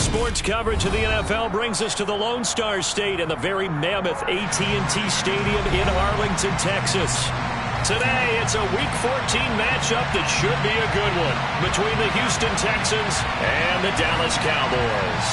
Sports coverage of the NFL brings us to the Lone Star State and the very mammoth AT&T Stadium in Arlington, Texas. Today, it's a Week 14 matchup that should be a good one between the Houston Texans and the Dallas Cowboys.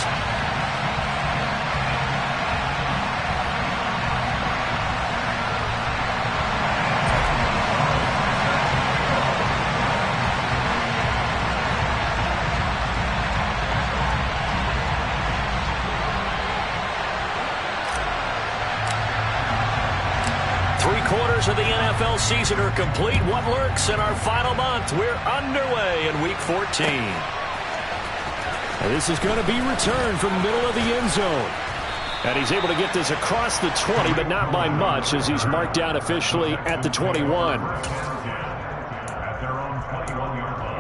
3/4 of the NFL season are complete. What lurks in our final month? We're underway in Week 14. And this is going to be returned from the middle of the end zone. And he's able to get this across the 20, but not by much, as he's marked down officially at the 21. At their own 21-yard line.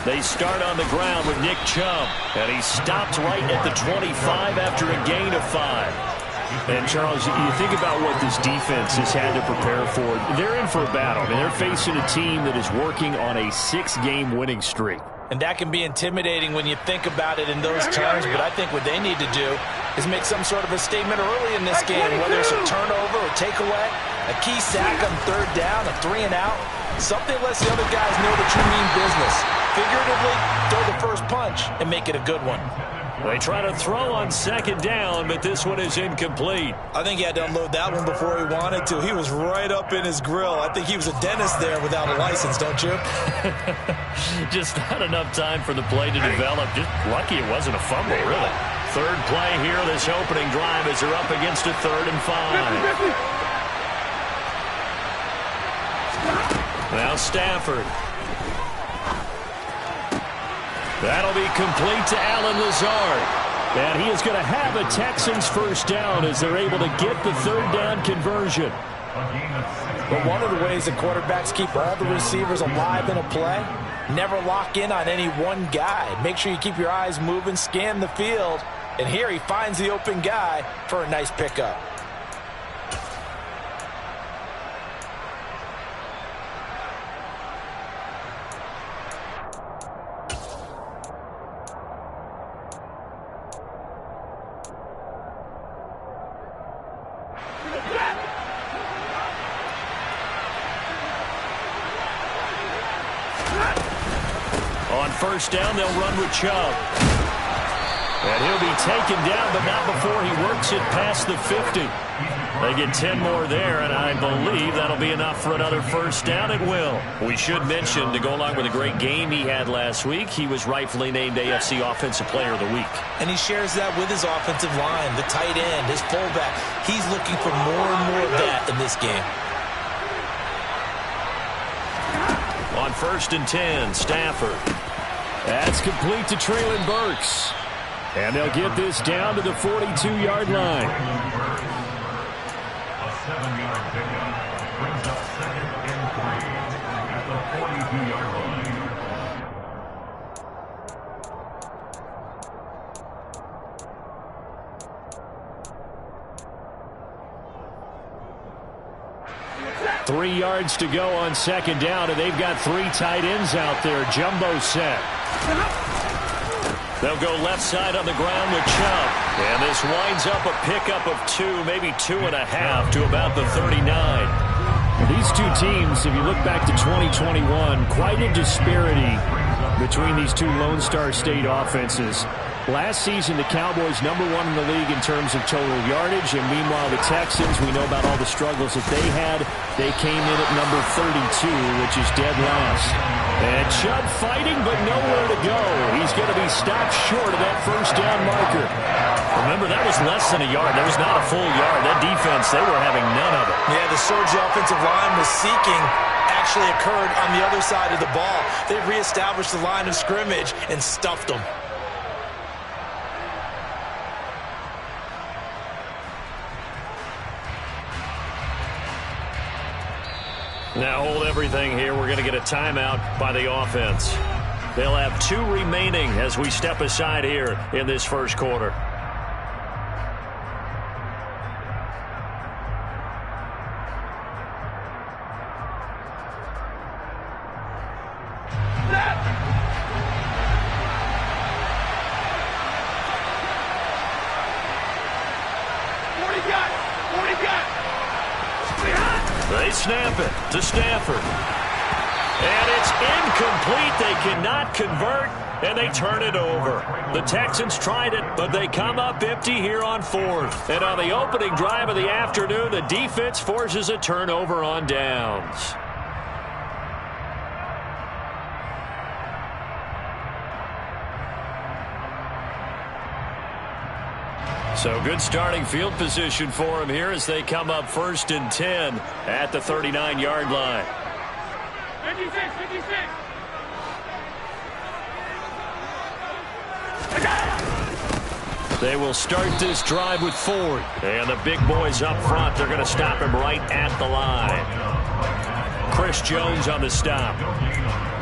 They start on the ground with Nick Chubb, and he stopped right at the 25 after a gain of 5. And, Charles, you think about what this defense has had to prepare for. They're in for a battle. I mean, they're facing a team that is working on a 6-game winning streak. And that can be intimidating when you think about it in those terms, but I think what they need to do is make some sort of a statement early in this game, whether it's a turnover or takeaway, a key sack on 3rd down, a 3-and-out, something lets the other guys know that you mean business. Figuratively, throw the first punch and make it a good one. They try to throw on 2nd down, but this one is incomplete. I think he had to unload that one before he wanted to. He was right up in his grill. I think he was a dentist there without a license, don't you? Just not enough time for the play to develop. Just lucky it wasn't a fumble, really. 3rd play here, this opening drive, as they're up against a 3rd and 5. Now Stafford. That'll be complete to Allen Lazard. And he is going to have a Texans first down as they're able to get the 3rd down conversion. But one of the ways that quarterbacks keep all the receivers alive in a play, never lock in on any one guy. Make sure you keep your eyes moving, scan the field. And here he finds the open guy for a nice pickup. On 1st down, they'll run with Chubb. And he'll be taken down, but not before he works it past the 50. They get 10 more there, and I believe that'll be enough for another 1st down. It will. We should mention, to go along with a great game he had last week, he was rightfully named AFC Offensive Player of the Week. And he shares that with his offensive line, the tight end, his fullback. He's looking for more and more of that in this game. On 1st and 10, Stafford. That's complete to Treylon Burks. And they'll get this down to the 42-yard line. A 7-yard pickup brings up 2nd and 3 at the 42-yard line. Three yards to go on 2nd down, and they've got 3 tight ends out there. Jumbo set. They'll go left side on the ground with Chubb. And this winds up a pickup of 2, maybe 2.5 to about the 39. These two teams, if you look back to 2021, quite a disparity between these two Lone Star State offenses. Last season, the Cowboys #1 in the league in terms of total yardage, and meanwhile the Texans, we know about all the struggles that they had. They came in at number 32, which is dead last. And Chubb fighting, but nowhere to go. He's going to be stopped short of that 1st down marker. Remember, that was less than a yard. That was not a full yard. That defense, they were having none of it. Yeah, the surge the offensive line was seeking actually occurred on the other side of the ball. They've reestablished the line of scrimmage and stuffed them. Now hold everything here. We're going to get a timeout by the offense. They'll have 2 remaining as we step aside here in this first quarter. They snap it to Stafford. And it's incomplete. They cannot convert, and they turn it over. The Texans tried it, but they come up empty here on 4th. And on the opening drive of the afternoon, the defense forces a turnover on downs. So good starting field position for them here as they come up 1st and 10 at the 39-yard line. 56, 56. They will start this drive with Ford. And the big boys up front, they're going to stop him right at the line. Chris Jones on the stop.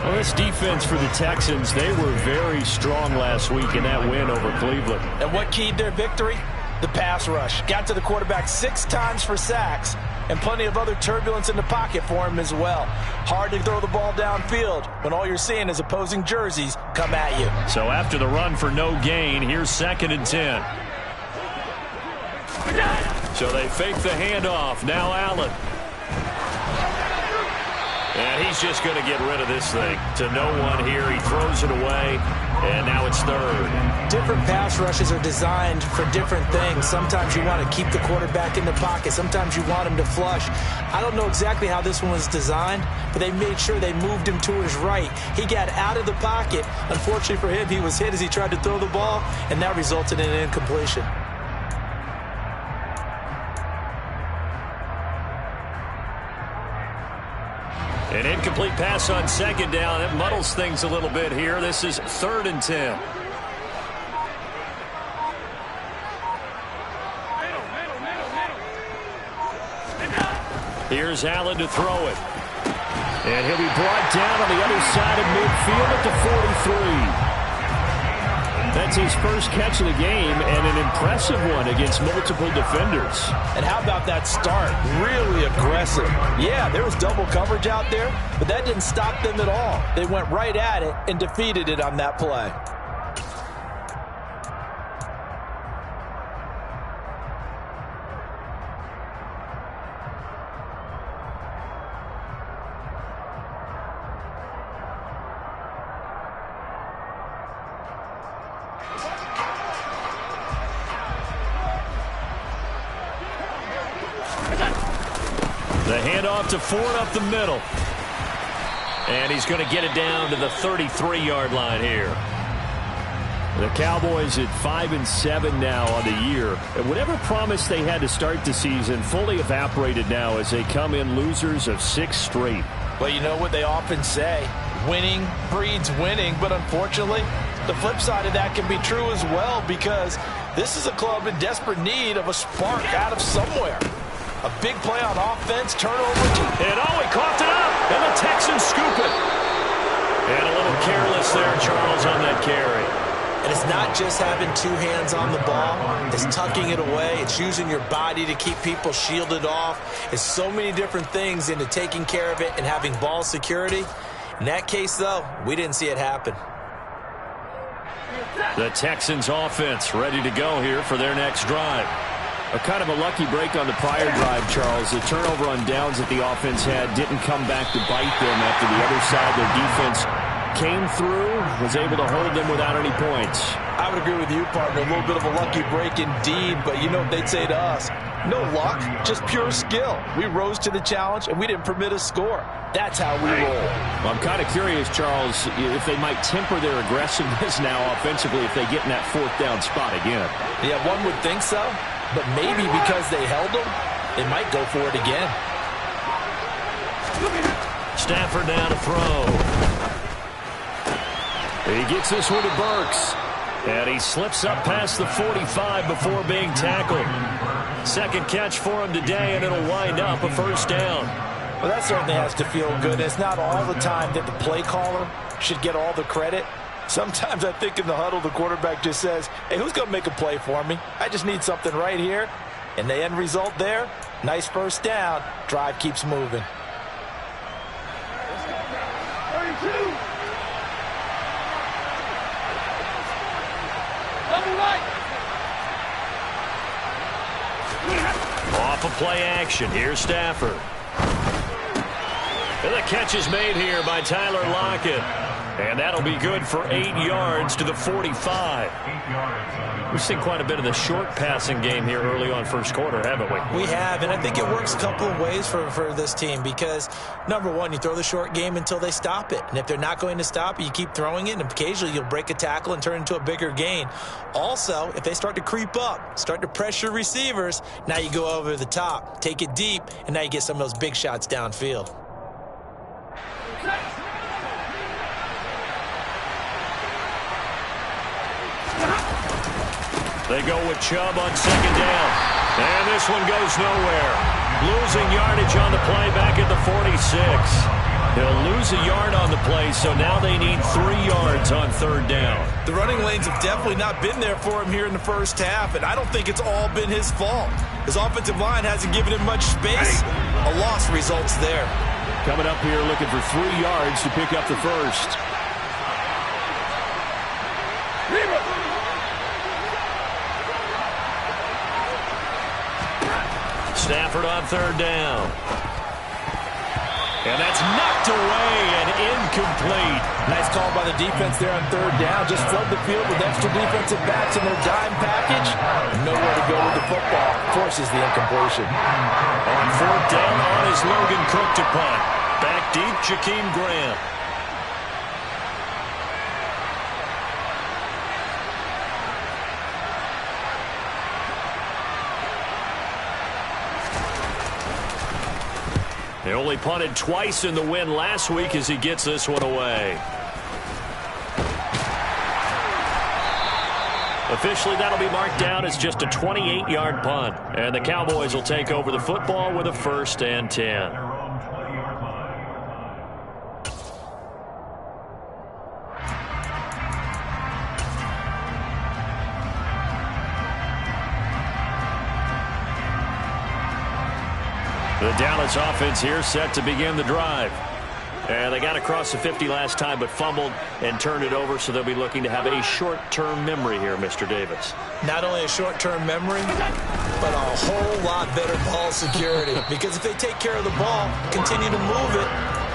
Well, this defense for the Texans, they were very strong last week in that win over Cleveland. And what keyed their victory? The pass rush. Got to the quarterback 6 times for sacks, and plenty of other turbulence in the pocket for him as well. Hard to throw the ball downfield when all you're seeing is opposing jerseys come at you. So after the run for no gain, here's 2nd and 10. So they fake the handoff. Now Allen. And he's just going to get rid of this thing to no one here. He throws it away, and now it's 3rd. Different pass rushes are designed for different things. Sometimes you want to keep the quarterback in the pocket. Sometimes you want him to flush. I don't know exactly how this one was designed, but they made sure they moved him to his right. He got out of the pocket. Unfortunately for him, he was hit as he tried to throw the ball, and that resulted in an incompletion. An incomplete pass on 2nd down. That muddles things a little bit here. This is 3rd and 10. Here's Allen to throw it. And he'll be brought down on the other side of midfield at the 43. That's his first catch of the game, and an impressive one against multiple defenders. And how about that start? Really aggressive. Yeah, there was double coverage out there, but that didn't stop them at all. They went right at it and defeated it on that play. The handoff to Ford up the middle. And he's going to get it down to the 33-yard line here. The Cowboys at 5-7 now on the year. And whatever promise they had to start the season fully evaporated now as they come in losers of 6 straight. Well, you know what they often say, winning breeds winning, but unfortunately, the flip side of that can be true as well, because this is a club in desperate need of a spark out of somewhere. A big play on offense, turnover. And he coughed it up, and the Texans scoop it. And a little careless there, Charles, on that carry. And it's not just having 2 hands on the ball. It's tucking it away. It's using your body to keep people shielded off. It's so many different things into taking care of it and having ball security. In that case, though, we didn't see it happen. The Texans offense ready to go here for their next drive. A kind of a lucky break on the prior drive, Charles. The turnover on downs that the offense had didn't come back to bite them after the other side. Their defense came through, was able to hold them without any points. I would agree with you, partner. A little bit of a lucky break indeed, but you know what they'd say to us? No luck, just pure skill. We rose to the challenge, and we didn't permit a score. That's how we roll. Well, I'm kind of curious, Charles, if they might temper their aggressiveness now offensively if they get in that 4th down spot again. Yeah, one would think so. But maybe because they held them, they might go for it again. Stafford now to throw. He gets this one to Burks. And he slips up past the 45 before being tackled. 2nd catch for him today, and it'll wind up a 1st down. Well, that certainly has to feel good. It's not all the time that the play caller should get all the credit. Sometimes I think in the huddle, the quarterback just says, hey, who's going to make a play for me? I just need something right here. And the end result there, nice first down. Drive keeps moving. 32. Double right. Off of play action. Here's Stafford. And the catch is made here by Tyler Lockett. And that'll be good for 8 yards to the 45. We've seen quite a bit of the short passing game here early on first quarter, haven't we? We have, and I think it works a couple of ways for this team because, number one, you throw the short game until they stop it. And if they're not going to stop it, you keep throwing it, and occasionally you'll break a tackle and turn it into a bigger gain. Also, if they start to creep up, start to pressure receivers, now you go over the top, take it deep, and now you get some of those big shots downfield. They go with Chubb on second down. And this one goes nowhere. Losing yardage on the play back at the 46. They'll lose a yard on the play, so now they need 3 yards on third down. The running lanes have definitely not been there for him here in the first half, and I don't think it's all been his fault. His offensive line hasn't given him much space. A loss results there. Coming up here looking for 3 yards to pick up the first. Stafford on third down. And that's knocked away and incomplete. Nice call by the defense there on third down. Just flood the field with extra defensive backs in their dime package. Nowhere to go with the football. Forces the incompletion. On fourth down, on is Logan Cook to punt. Back deep, Jakeem Graham. He only punted twice in the win last week as he gets this one away. Officially, that'll be marked down as just a 28-yard punt. And the Cowboys will take over the football with a 1st and 10. The Dallas offense here set to begin the drive. And they got across the 50 last time but fumbled and turned it over, so they'll be looking to have a short-term memory here, Mr. Davis. Not only a short-term memory, but a whole lot better ball security. Because if they take care of the ball, continue to move it,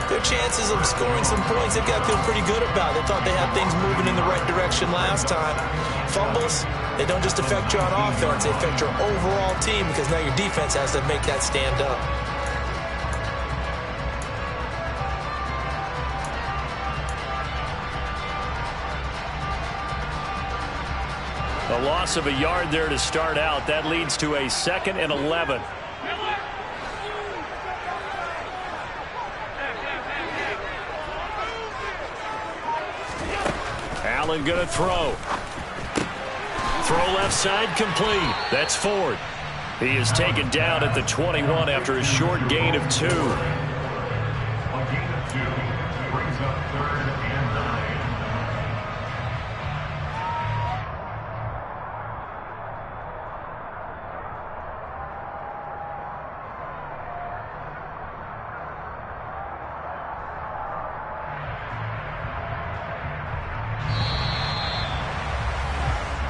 their chances of scoring some points, they've got to feel pretty good about. They thought they had things moving in the right direction last time. Fumbles, they don't just affect you on offense, they affect your overall team because now your defense has to make that stand up. A loss of a yard there to start out. That leads to a 2nd and 11. Allen going to throw. Throw left side complete. That's Ford. He is taken down at the 21 after a short gain of 2. A gain of 2 brings up 3rd and 9.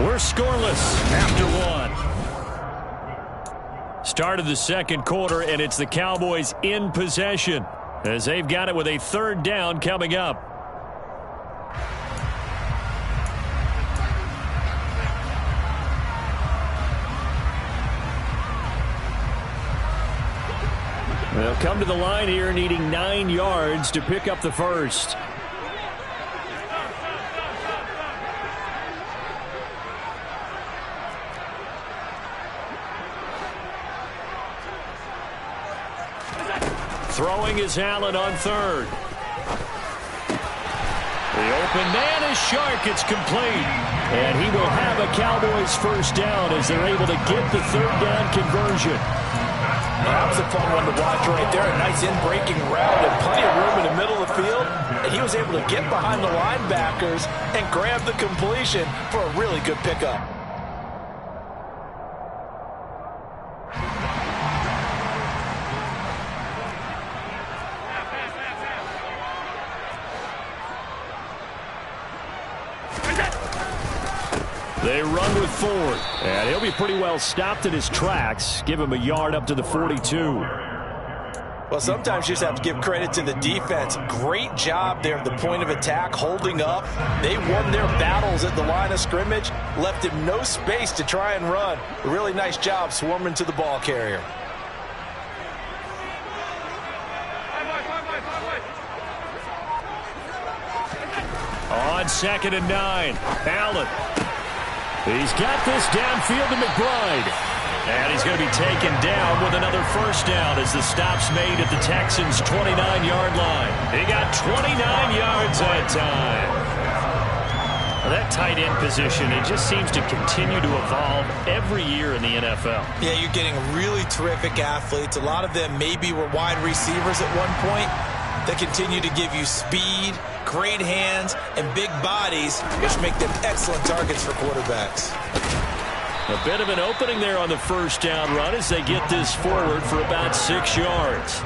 We're scoreless after 1. Start of the second quarter, and it's the Cowboys in possession as they've got it with a 3rd down coming up. They'll come to the line here needing 9 yards to pick up the first. Throwing is Allen on 3rd. The open man is Shark. It's complete. And he will have a Cowboys 1st down as they're able to get the 3rd down conversion. That was a fun one to watch right there. A nice in-breaking route and plenty of room in the middle of the field. And he was able to get behind the linebackers and grab the completion for a really good pickup. They run with Ford, and he'll be pretty well stopped in his tracks. Give him a yard up to the 42. Well, sometimes you just have to give credit to the defense. Great job there at the point of attack, holding up. They won their battles at the line of scrimmage, left him no space to try and run. A really nice job swarming to the ball carrier. On 2nd and 9, Allen. He's got this downfield to McBride. And he's going to be taken down with another first down as the stop's made at the Texans' 29-yard line. He got 29 yards that time. Well, that tight end position, it just seems to continue to evolve every year in the NFL. Yeah, you're getting really terrific athletes. A lot of them maybe were wide receivers at one point. They continue to give you speed, great hands, and big bodies, which make them excellent targets for quarterbacks. A bit of an opening there on the first down run as they get this forward for about 6 yards.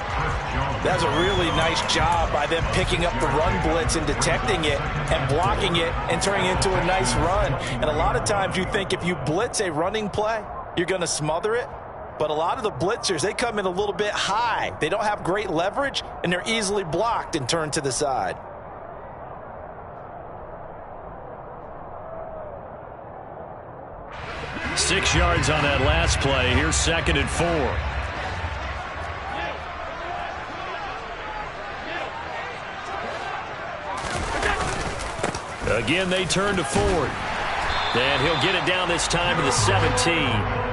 That's a really nice job by them picking up the run blitz and detecting it and blocking it and turning it into a nice run. And a lot of times you think if you blitz a running play, you're going to smother it. But a lot of the blitzers, they come in a little bit high. They don't have great leverage, and they're easily blocked and turned to the side. Six yards on that last play. Here's 2nd and 4. Again, they turn to Ford. And he'll get it down this time to the 17.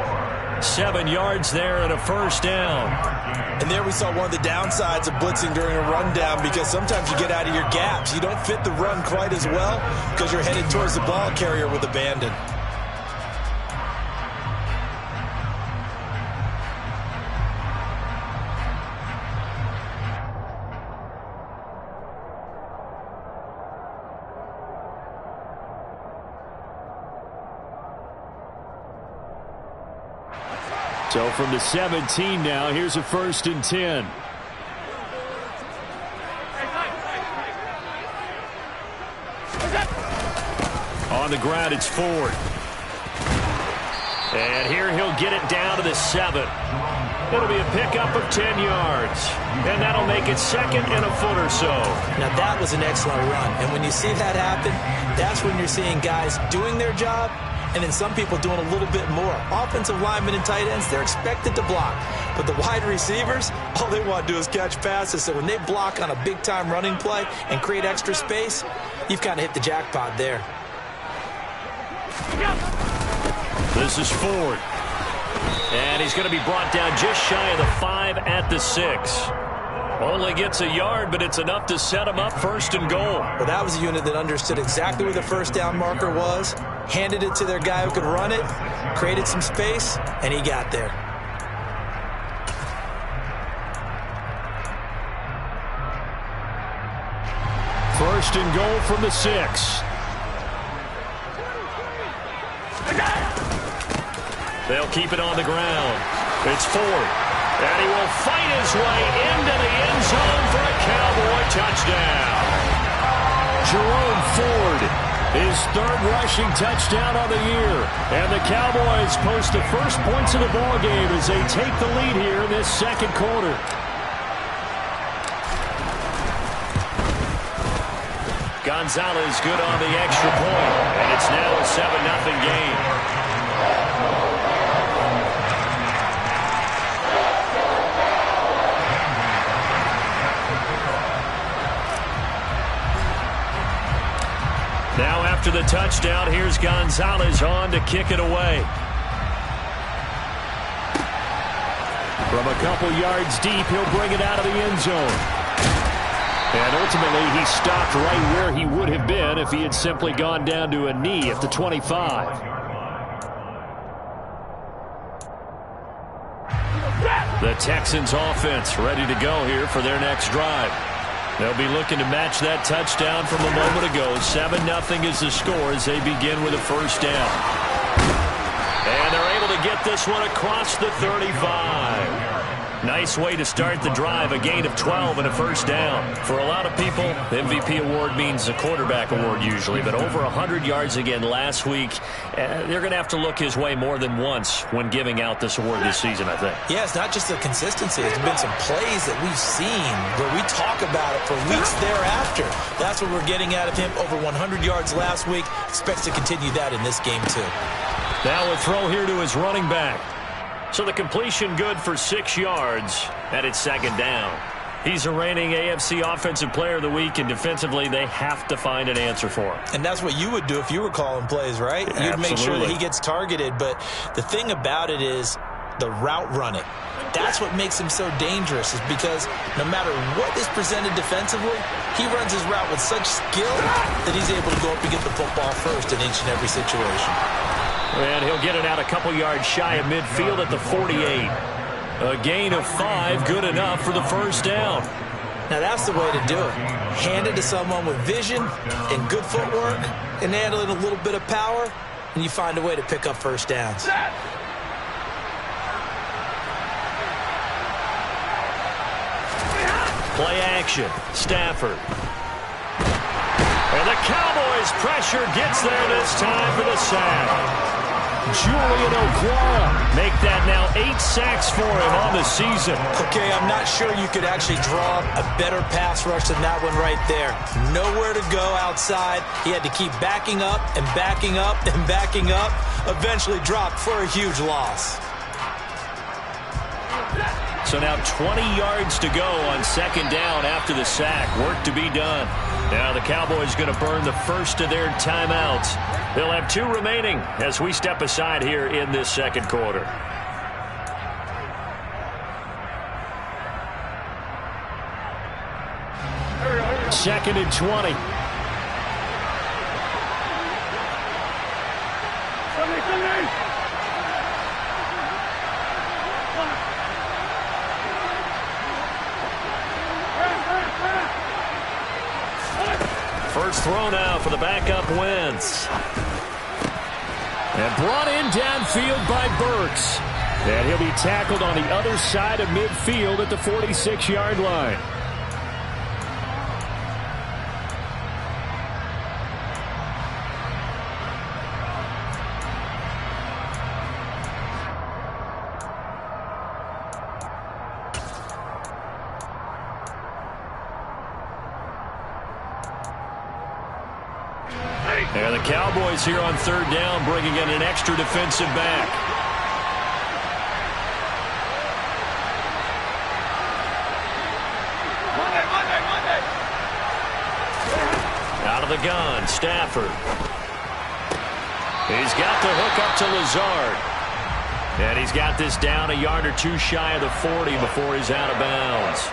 7 yards there and a first down. And there we saw one of the downsides of blitzing during a rundown, because sometimes you get out of your gaps. You don't fit the run quite as well because you're headed towards the ball carrier with abandon. So from the 17 now, here's a 1st and 10. On the ground, it's Ford. And here he'll get it down to the 7. It'll be a pickup of 10 yards. And that'll make it 2nd and a foot or so. Now that was an excellent run. And when you see that happen, that's when you're seeing guys doing their job, and then some people doing a little bit more. Offensive linemen and tight ends, they're expected to block. But the wide receivers, all they want to do is catch passes. So when they block on a big-time running play and create extra space, you've kind of hit the jackpot there. This is Ford. And he's going to be brought down just shy of the 5 at the 6. Only gets a yard, but it's enough to set him up 1st and goal. Well, that was a unit that understood exactly where the first down marker was, handed it to their guy who could run it, created some space, and he got there. First and goal from the 6. They'll keep it on the ground. It's Ford. And he will fight his way into the end zone for a Cowboy touchdown. Jerome Ford, his 3rd rushing touchdown of the year. And the Cowboys post the first points of the ballgame as they take the lead here in this 2nd quarter. Gonzalez good on the extra point. And it's now a 7-0 game. Now after the touchdown, here's Gonzalez on to kick it away. From a couple yards deep, he'll bring it out of the end zone. And ultimately, he stopped right where he would have been if he had simply gone down to a knee at the 25. The Texans offense ready to go here for their next drive. They'll be looking to match that touchdown from a moment ago. 7-0 is the score as they begin with a first down. And they're able to get this one across the 35. Nice way to start the drive, a gain of 12 and a first down. For a lot of people, the MVP award means a quarterback award usually, but over 100 yards again last week. They're going to have to look his way more than once when giving out this award this season, I think. Yeah, it's not just the consistency. There's been some plays that we've seen where we talk about it for weeks thereafter. That's what we're getting out of him. Over 100 yards last week. Expects to continue that in this game, too. Now a throw here to his running back. So the completion good for 6 yards, and it's second down. He's a reigning AFC Offensive Player of the Week, and defensively they have to find an answer for him. And that's what you would do if you were calling plays, right? Absolutely. You'd make sure that he gets targeted, but the thing about it is the route running. That's what makes him so dangerous, is because no matter what is presented defensively, he runs his route with such skill that he's able to go up and get the football first in each and every situation. And he'll get it out a couple yards shy of midfield at the 48. A gain of 5, good enough for the first down. Now that's the way to do it. Hand it to someone with vision and good footwork and handle it a little bit of power, and you find a way to pick up first downs. Play action. Stafford. And the Cowboys pressure gets there this time for the sack. Julian Okwara make that now 8 sacks for him on the season. Okay, I'm not sure you could actually draw a better pass rush than that one right there. Nowhere to go outside. He had to keep backing up and backing up and backing up. Eventually dropped for a huge loss. So now 20 yards to go on second down after the sack. Work to be done. Now the Cowboys going to burn the first of their timeouts. They'll have 2 remaining as we step aside here in this second quarter. Second and 20. First throw now for the backup Wentz. And brought in downfield by Burks. And he'll be tackled on the other side of midfield at the 46-yard line. And the Cowboys here on third down, bringing in an extra defensive back. Monday. Out of the gun, Stafford. He's got the hook up to Lazard. And he's got this down a yard or 2 shy of the 40 before he's out of bounds.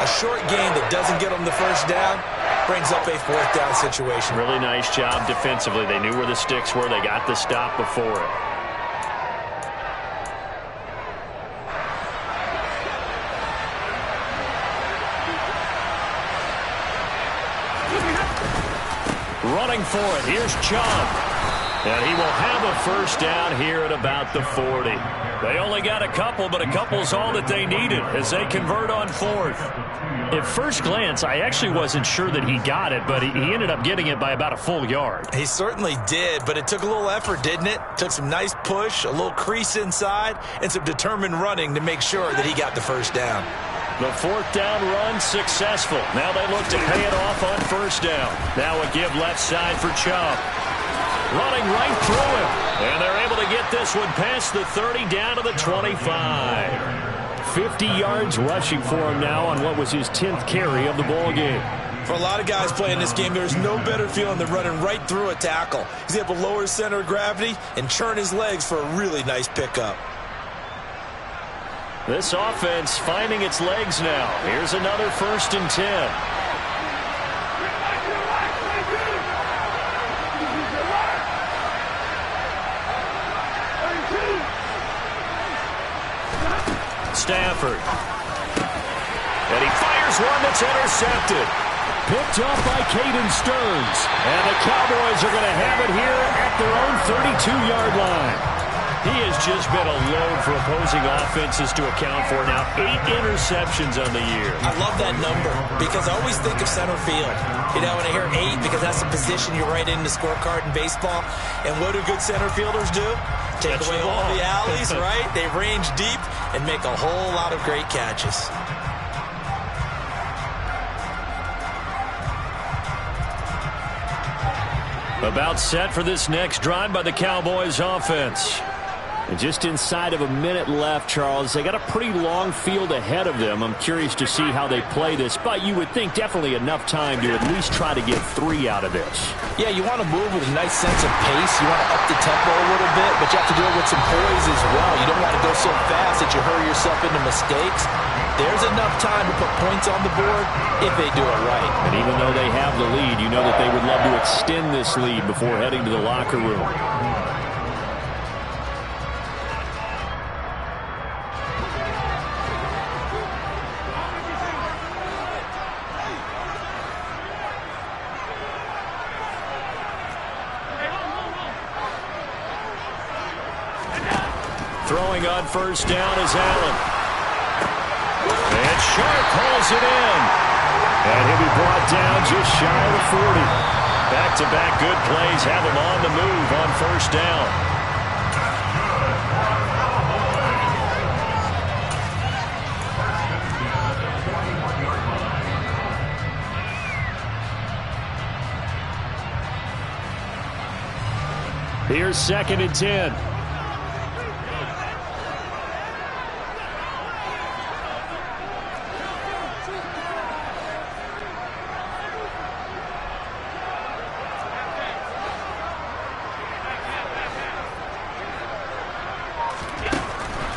A short gain that doesn't get him the first down brings up a 4th down situation. Really nice job defensively. They knew where the sticks were. They got the stop before it. Running for it. Here's Chubb. And he will have a first down here at about the 40. They only got a couple, but a couple's all that they needed as they convert on 4th. At first glance, I actually wasn't sure that he got it, but he ended up getting it by about a full yard. He certainly did, but it took a little effort, didn't it? Took some nice push, a little crease inside, and some determined running to make sure that he got the first down. The 4th down run successful. Now they look to pay it off on first down. Now a give left side for Chubb. Running right through him. And they're able to get this one past the 30 down to the 25. 50 yards rushing for him now on what was his 10th carry of the ball game. For a lot of guys playing this game, there's no better feeling than running right through a tackle. He's able to lower his center of gravity and churn his legs for a really nice pickup. This offense finding its legs now. Here's another 1st and 10. Stafford. And he fires one that's intercepted. Picked up by Caden Stearns. And the Cowboys are going to have it here at their own 32-yard line. He has just been a load for opposing offenses to account for. Now 8 interceptions on the year. I love that number because I always think of center field. You know, when I hear 8, because that's the position you write in the scorecard in baseball. And what do good center fielders do? Take away all the alleys, right? They range deep and make a whole lot of great catches. About set for this next drive by the Cowboys offense. And just inside of a minute left, Charles. They got a pretty long field ahead of them. I'm curious to see how they play this, but you would think definitely enough time to at least try to get 3 out of this. Yeah, you want to move with a nice sense of pace. You want to up the tempo a little bit, but you have to do it with some poise as well. You don't want to go so fast that you hurry yourself into mistakes. There's enough time to put points on the board if they do it right. And even though they have the lead, you know that they would love to extend this lead before heading to the locker room. Throwing on first down is Allen. And Sharp pulls it in. And he'll be brought down just shy of the 40. Back-to-back good plays have him on the move on first down. Here's 2nd and 10.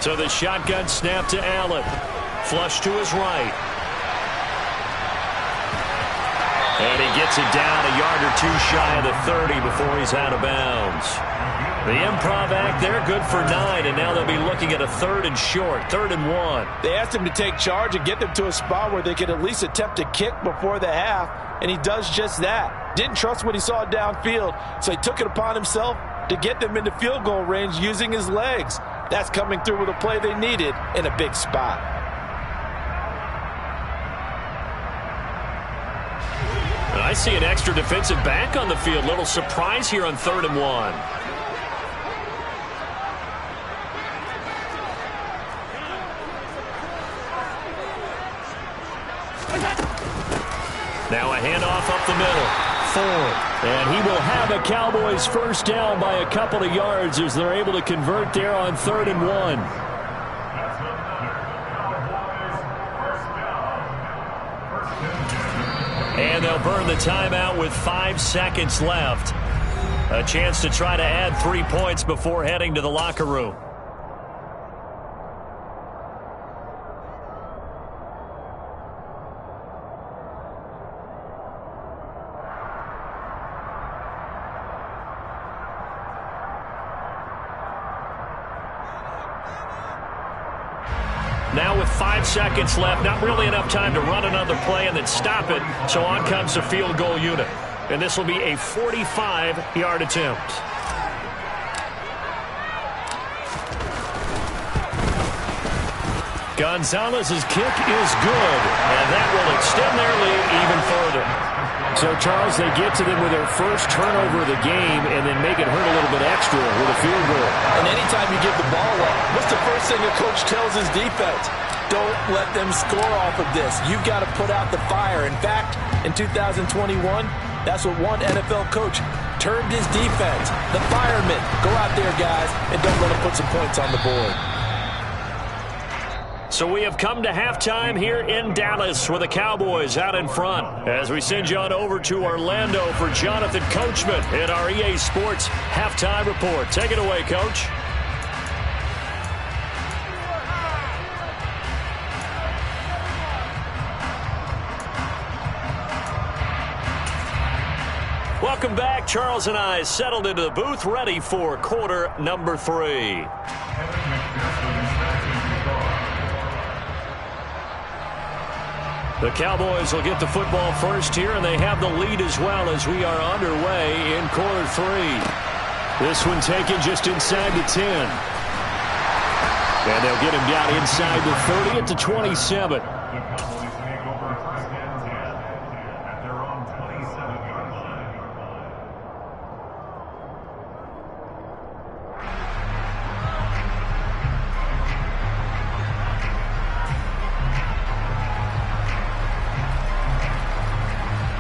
So the shotgun snap to Allen. Flush to his right. And he gets it down a yard or 2 shy of the 30 before he's out of bounds. The improv act there, good for 9, and now they'll be looking at a 3rd and short, 3rd and 1. They asked him to take charge and get them to a spot where they could at least attempt a kick before the half, and he does just that. Didn't trust what he saw downfield, so he took it upon himself to get them into field goal range using his legs. That's coming through with a play they needed in a big spot. And I see an extra defensive back on the field. Little surprise here on 3rd and 1. Now a handoff up the middle. Ford. And he will have a Cowboys first down by a couple of yards as they're able to convert there on 3rd and 1. And they'll burn the timeout with 5 seconds left. A chance to try to add 3 points before heading to the locker room. Now with 5 seconds left, not really enough time to run another play and then stop it. So on comes the field goal unit. And this will be a 45-yard attempt. Gonzalez's kick is good, and that will extend their lead even further. So, Charles, they get to them with their first turnover of the game and then make it hurt a little bit extra with a field goal. And anytime you give the ball up, what's the first thing a coach tells his defense? Don't let them score off of this. You've got to put out the fire. In fact, in 2021, that's what one NFL coach termed his defense, the firemen. Go out there, guys, and don't let them put some points on the board. So we have come to halftime here in Dallas with the Cowboys out in front. As we send you on over to Orlando for Jonathan Coachman in our EA Sports Halftime Report. Take it away, Coach. Welcome back. Charles and I settled into the booth, ready for quarter number 3. The Cowboys will get the football first here, and they have the lead as well as we are underway in quarter 3. This one taken just inside the 10. And they'll get him down inside the 30 at the 27.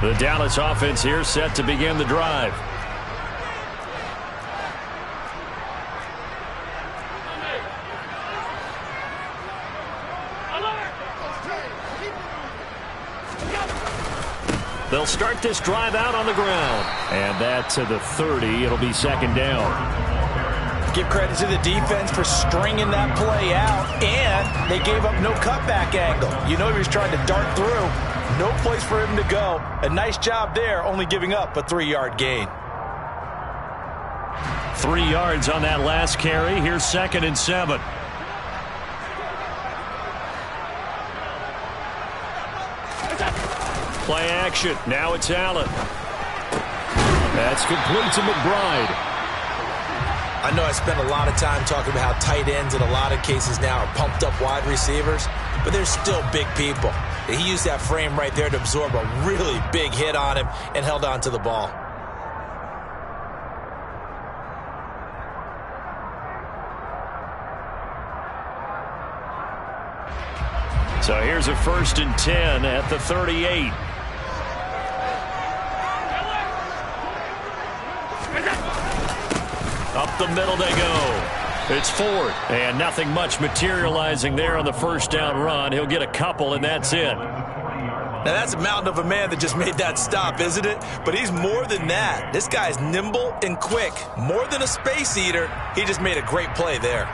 The Dallas offense here set to begin the drive. They'll start this drive out on the ground. And that to the 30. It'll be second down. Give credit to the defense for stringing that play out, and they gave up no cutback angle. You know he was trying to dart through. No place for him to go. A nice job there, only giving up a 3-yard gain. 3 yards on that last carry. Here's 2nd and 7. Play action. Now it's Allen. That's complete to McBride. I know I spent a lot of time talking about how tight ends in a lot of cases now are pumped up wide receivers, but they're still big people. He used that frame right there to absorb a really big hit on him and held on to the ball. So here's a 1st and 10 at the 38. Up the middle they go. It's Ford, and nothing much materializing there on the first down run. He'll get a couple, and that's it. Now, that's a mountain of a man that just made that stop, isn't it? But he's more than that. This guy's nimble and quick. More than a space eater, he just made a great play there.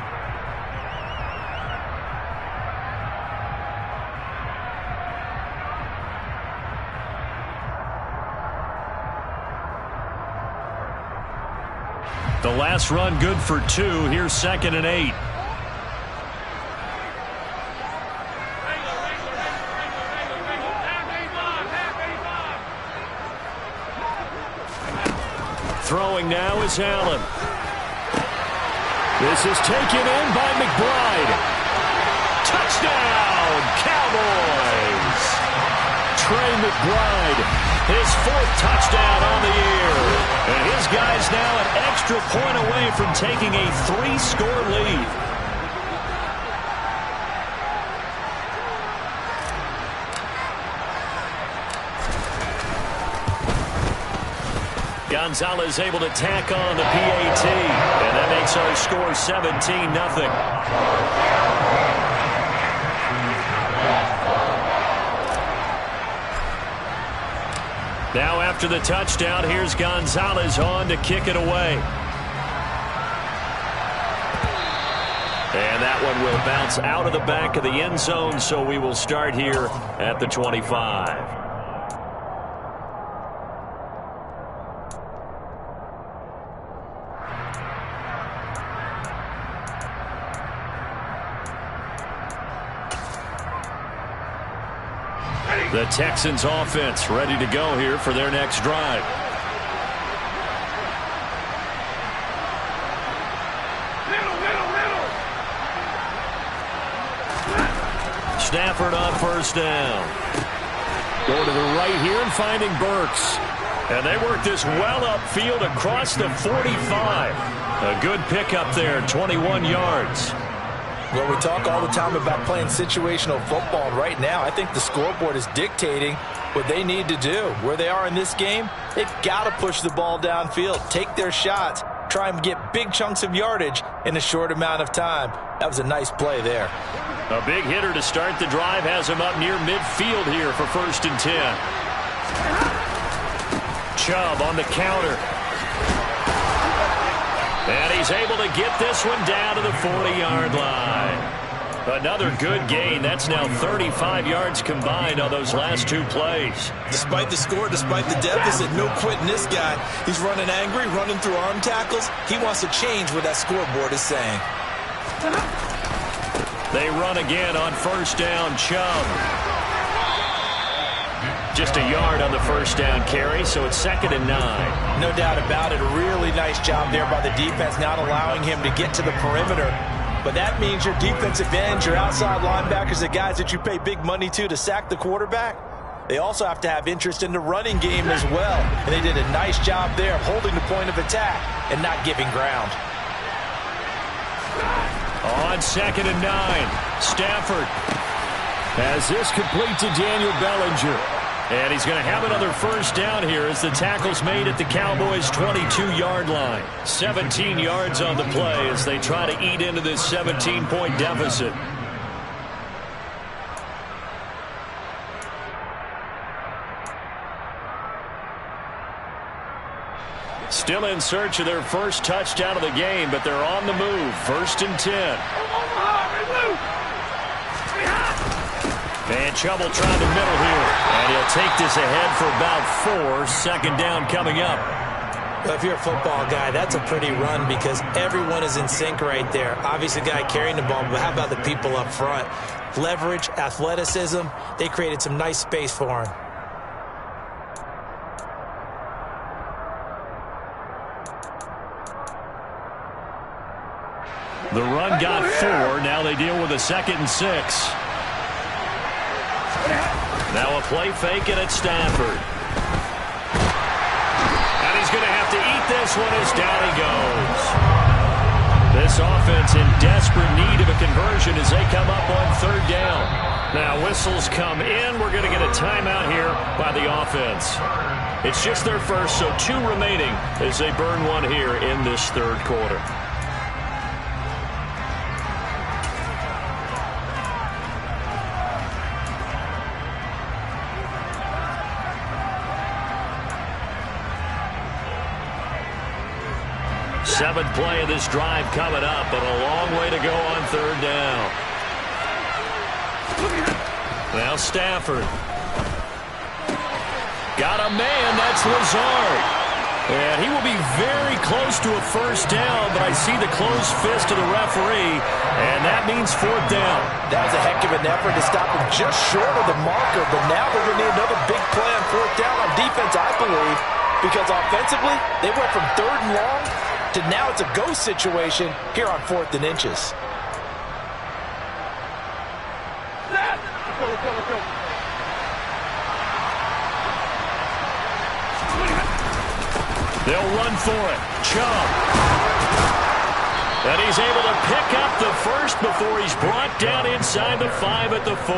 The last run good for 2. Here's 2nd and 8. Throwing now is Allen. This is taken in by McBride. Touchdown, Cowboys! Trey McBride, his 4th touchdown on the year. And his guy's now an extra point away from taking a 3-score lead. Gonzalez able to tack on the PAT. And that makes our score 17-0. Now after the touchdown, here's Gonzalez on to kick it away. And that one will bounce out of the back of the end zone, so we will start here at the 25. The Texans offense ready to go here for their next drive. Stafford on first down. Going to the right here and finding Burks. And they work this well upfield across the 45. A good pickup there, 21 yards. Well, we talk all the time about playing situational football, and right now I think the scoreboard is dictating what they need to do. Where they are in this game, they've got to push the ball downfield, take their shots, try and get big chunks of yardage in a short amount of time. That was a nice play there. A big hitter to start the drive has him up near midfield here for 1st and 10. Chubb on the counter. And he's able to get this one down to the 40-yard line. Another good gain. That's now 35 yards combined on those last 2 plays. Despite the score, despite the deficit, no quitting this guy. He's running angry, running through arm tackles. He wants to change what that scoreboard is saying. They run again on first down. Chubb. Just a yard on the first down carry, so it's 2nd and 9. No doubt about it. A really nice job there by the defense, not allowing him to get to the perimeter. But that means your defensive ends, your outside linebackers, the guys that you pay big money to sack the quarterback, they also have to have interest in the running game as well. And they did a nice job there of holding the point of attack and not giving ground. On 2nd and 9, Stafford has this complete to Daniel Bellinger. And he's going to have another first down here as the tackle's made at the Cowboys' 22-yard line. 17 yards on the play as they try to eat into this 17-point deficit. Still in search of their first touchdown of the game, but they're on the move. 1st and 10. And trouble trying the middle here. And he'll take this ahead for about 4. 2nd down coming up. Well, if you're a football guy, that's a pretty run because everyone is in sync right there. Obviously, the guy carrying the ball, but how about the people up front? Leverage, athleticism, they created some nice space for him. The run got 4. Now they deal with a 2nd and 6. Now a play fake, and it's Stafford. And he's going to have to eat this one as down he goes. This offense in desperate need of a conversion as they come up on 3rd down. Now whistles come in. We're going to get a timeout here by the offense. It's just their first, so 2 remaining as they burn one here in this 3rd quarter. Seventh play of this drive coming up, but a long way to go on 3rd down. Now Stafford. Got a man, that's Lazard. And he will be very close to a first down, but I see the closed fist of the referee, and that means 4th down. That was a heck of an effort to stop him just short of the marker, but now they're going to need another big play on 4th down on defense, I believe, because offensively, they went from 3rd and long to now it's a go situation here on 4th and inches. They'll run for it. Chubb. And he's able to pick up the first before he's brought down inside the 5 at the 4.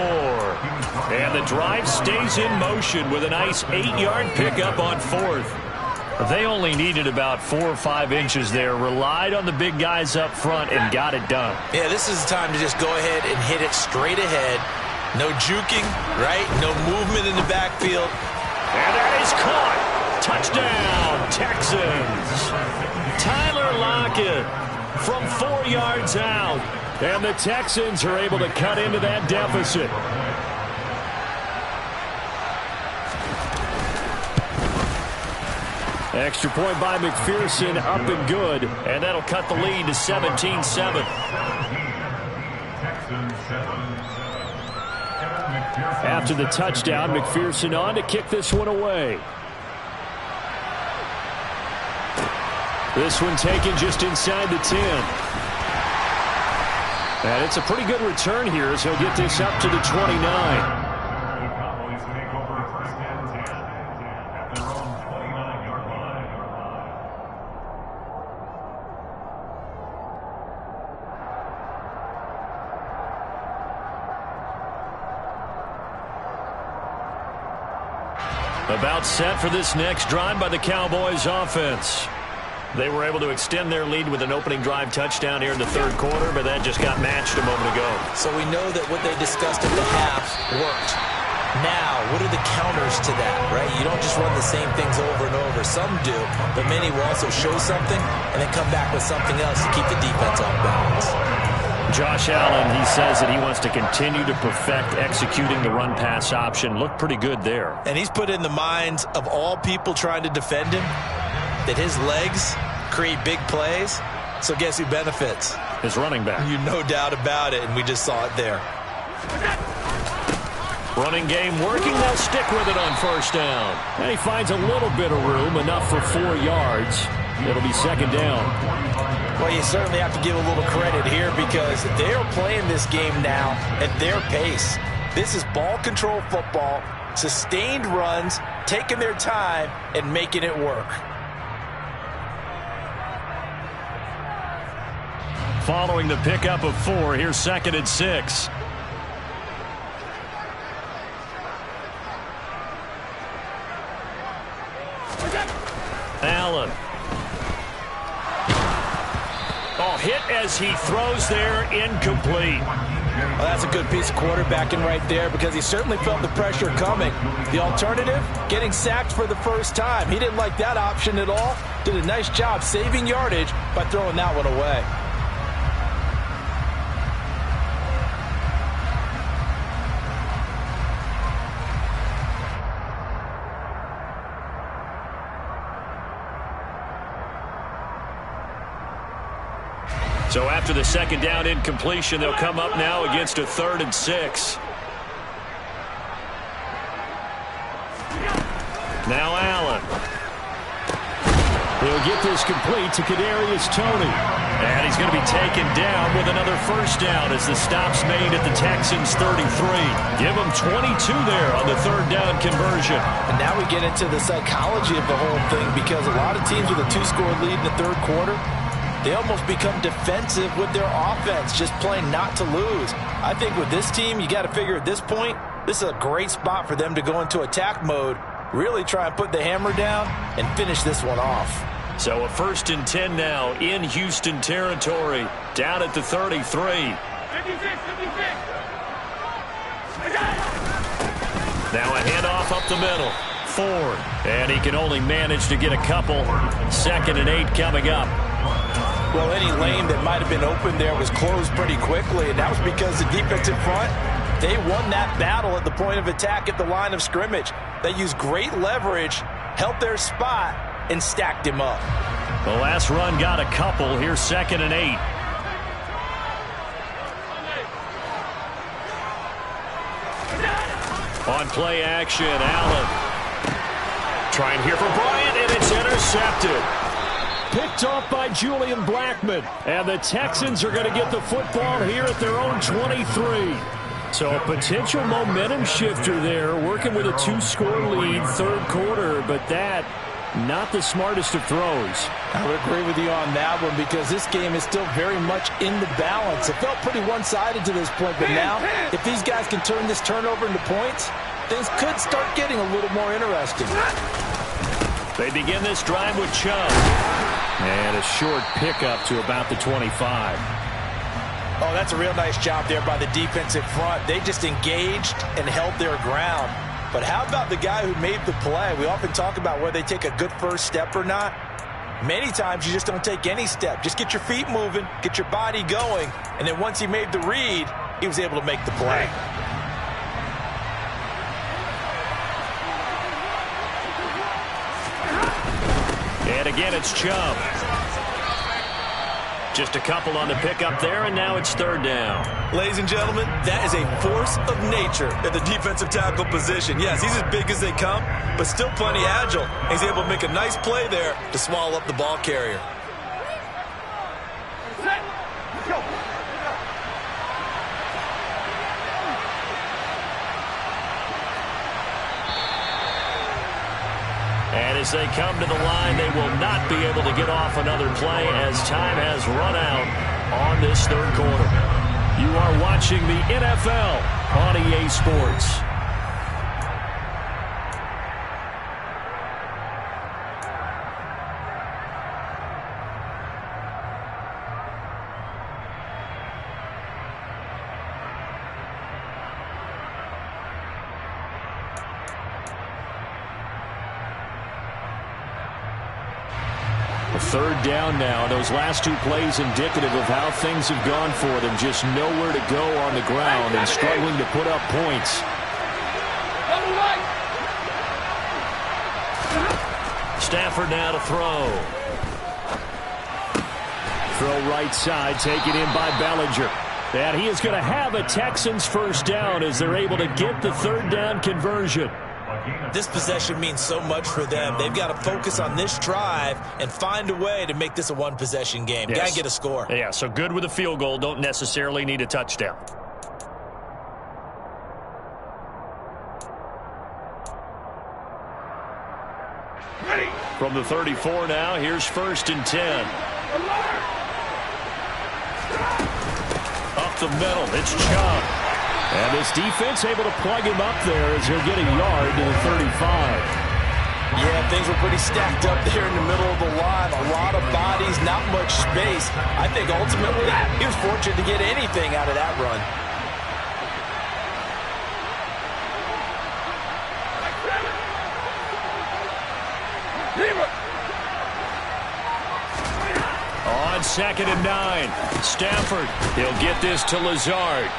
And the drive stays in motion with a nice 8-yard pickup on 4th. They only needed about 4 or 5 inches there, relied on the big guys up front, and got it done. Yeah, this is the time to just go ahead and hit it straight ahead. No juking, right? No movement in the backfield. And that is caught. Touchdown, Texans. Tyler Lockett from 4 yards out. And the Texans are able to cut into that deficit. Extra point by McPherson, up and good. And that'll cut the lead to 17-7. After the touchdown, McPherson on to kick this one away. This one taken just inside the 10. And it's a pretty good return here as he'll get this up to the 29. About set for this next drive by the Cowboys offense. They were able to extend their lead with an opening drive touchdown here in the 3rd quarter, but that just got matched a moment ago. So we know that what they discussed at the half worked. Now, what are the counters to that, right? You don't just run the same things over and over. Some do, but many will also show something and then come back with something else to keep the defense off balance. Josh Allen, he says that he wants to continue to perfect executing the run-pass option. Looked pretty good there. And he's put in the minds of all people trying to defend him that his legs create big plays. So guess who benefits? His running back. You no doubt about it, and we just saw it there. Running game working. They'll stick with it on first down. And he finds a little bit of room, enough for 4 yards. It'll be second down. Well, you certainly have to give a little credit here because they are playing this game now at their pace. This is ball control football, sustained runs, taking their time, and making it work. Following the pickup of 4, here's 2nd and 6. Allen. Oh, hit as he throws there, incomplete. Well, that's a good piece of quarterbacking right there because he certainly felt the pressure coming. The alternative, getting sacked for the first time. He didn't like that option at all. Did a nice job saving yardage by throwing that one away. So after the 2nd down incompletion, they'll come up now against a 3rd and 6. Now Allen. He'll get this complete to Kadarius Toney. And he's going to be taken down with another first down as the stop's made at the Texans 33. Give them 22 there on the 3rd down conversion. And now we get into the psychology of the whole thing because a lot of teams with a 2-score lead in the 3rd quarter, they almost become defensive with their offense, just playing not to lose. I think with this team, you got to figure at this point, this is a great spot for them to go into attack mode, really try and put the hammer down and finish this one off. So a 1st and 10 now in Houston territory, down at the 33. 56, 56. Now a handoff up the middle. Ford, and he can only manage to get a couple. 2nd and 8 coming up. Well, any lane that might have been open there was closed pretty quickly, and that was because the defensive front, they won that battle at the point of attack at the line of scrimmage. They used great leverage, held their spot, and stacked him up. The last run got a couple. Here's 2nd and 8. On play action, Allen. Trying here for Bryant, and it's intercepted. Picked off by Julian Blackmon. And the Texans are going to get the football here at their own 23. So a potential momentum shifter there, working with a 2-score lead, 3rd quarter, but that, not the smartest of throws. I would agree with you on that one because this game is still very much in the balance. It felt pretty one-sided to this point, but now, if these guys can turn this turnover into points, things could start getting a little more interesting. They begin this drive with Chubb. And a short pickup to about the 25. Oh, that's a real nice job there by the defensive front. They just engaged and held their ground. But how about the guy who made the play? We often talk about whether they take a good first step or not. Many times you just don't take any step. Just get your feet moving, get your body going, and then once he made the read, he was able to make the play. And again, it's Chubb. Just a couple on the pickup there, and now it's 3rd down. Ladies and gentlemen, that is a force of nature at the defensive tackle position. Yes, he's as big as they come, but still plenty agile. He's able to make a nice play there to swallow up the ball carrier. And as they come to the line, they will not be able to get off another play as time has run out on this 3rd quarter. You are watching the NFL on EA Sports. A 3rd down now. Those last 2 plays indicative of how things have gone for them. Just nowhere to go on the ground and struggling to put up points. Stafford now to throw. Throw right side, taken in by Bellinger. And he is going to have a Texans first down as they're able to get the third down conversion. This possession means so much for them. They've got to focus on this drive and find a way to make this a one-possession game. Yes. Got to get a score. Yeah, so good with a field goal. Don't necessarily need a touchdown. Ready. From the 34 now, here's 1st and 10. Up the middle, it's Chubb. And this defense able to plug him up there as he'll get a yard to the 35. Yeah, things were pretty stacked up there in the middle of the line. A lot of bodies, not much space. I think ultimately he was fortunate to get anything out of that run. On 2nd and 9, Stafford. He'll get this to Lazard.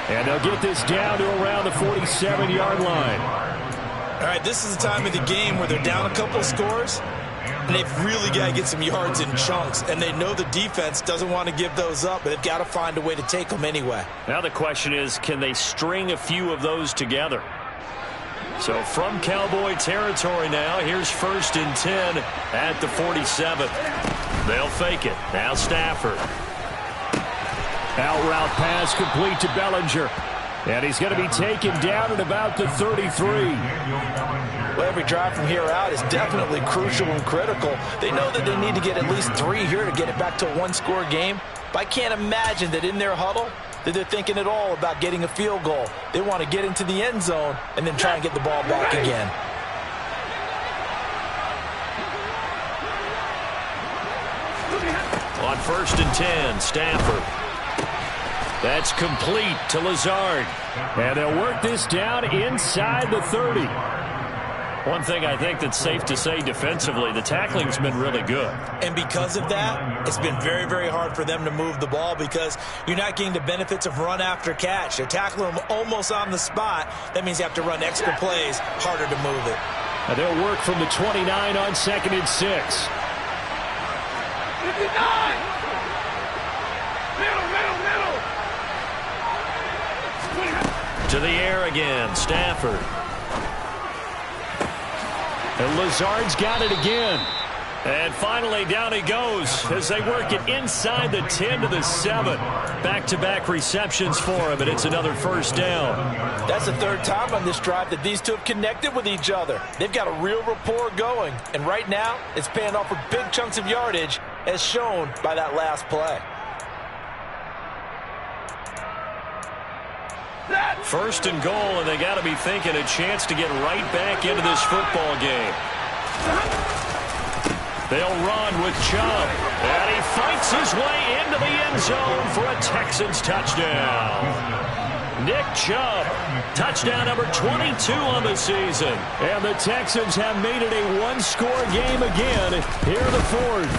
And they'll get this down to around the 47-yard line. All right, this is the time of the game where they're down a couple of scores, and they've really got to get some yards in chunks, and they know the defense doesn't want to give those up, but they've got to find a way to take them anyway. Now the question is, can they string a few of those together? So from Cowboy territory now, here's 1st and 10 at the 47. They'll fake it. Now Stafford. Out route pass complete to Bellinger. And he's going to be taken down at about the 33. Well, every drive from here out is definitely crucial and critical. They know that they need to get at least 3 here to get it back to a one-score game. But I can't imagine that in their huddle that they're thinking at all about getting a field goal. They want to get into the end zone and then try and get the ball back again. On 1st and 10, Stafford. That's complete to Lazard. And they'll work this down inside the 30. One thing I think that's safe to say defensively, the tackling's been really good. And because of that, it's been very, very hard for them to move the ball because you're not getting the benefits of run after catch. They're tackling them almost on the spot. That means you have to run extra plays, harder to move it. And they'll work from the 29 on 2nd and 6. 59! Middle! To the air again, Stafford. And Lazard's got it again. And finally, down he goes as they work it inside the 10 to the 7. Back-to-back receptions for him, and it's another first down. That's the 3rd time on this drive that these two have connected with each other. They've got a real rapport going, and right now it's paying off for big chunks of yardage as shown by that last play. 1st and goal, and they got to be thinking a chance to get right back into this football game. They'll run with Chubb, and he fights his way into the end zone for a Texans touchdown. Nick Chubb, touchdown number 22 on the season. And the Texans have made it a one-score game again here in the 4th.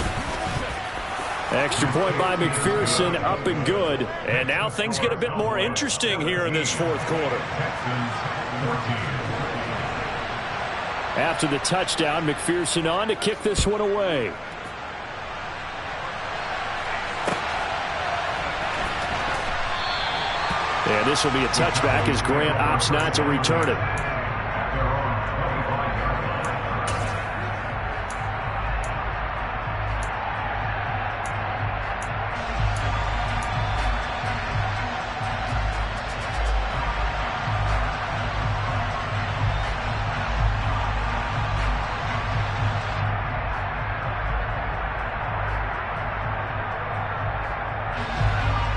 Extra point by McPherson, up and good. And now things get a bit more interesting here in this 4th quarter. After the touchdown, McPherson on to kick this one away. And this will be a touchback as Grant opts not to return it.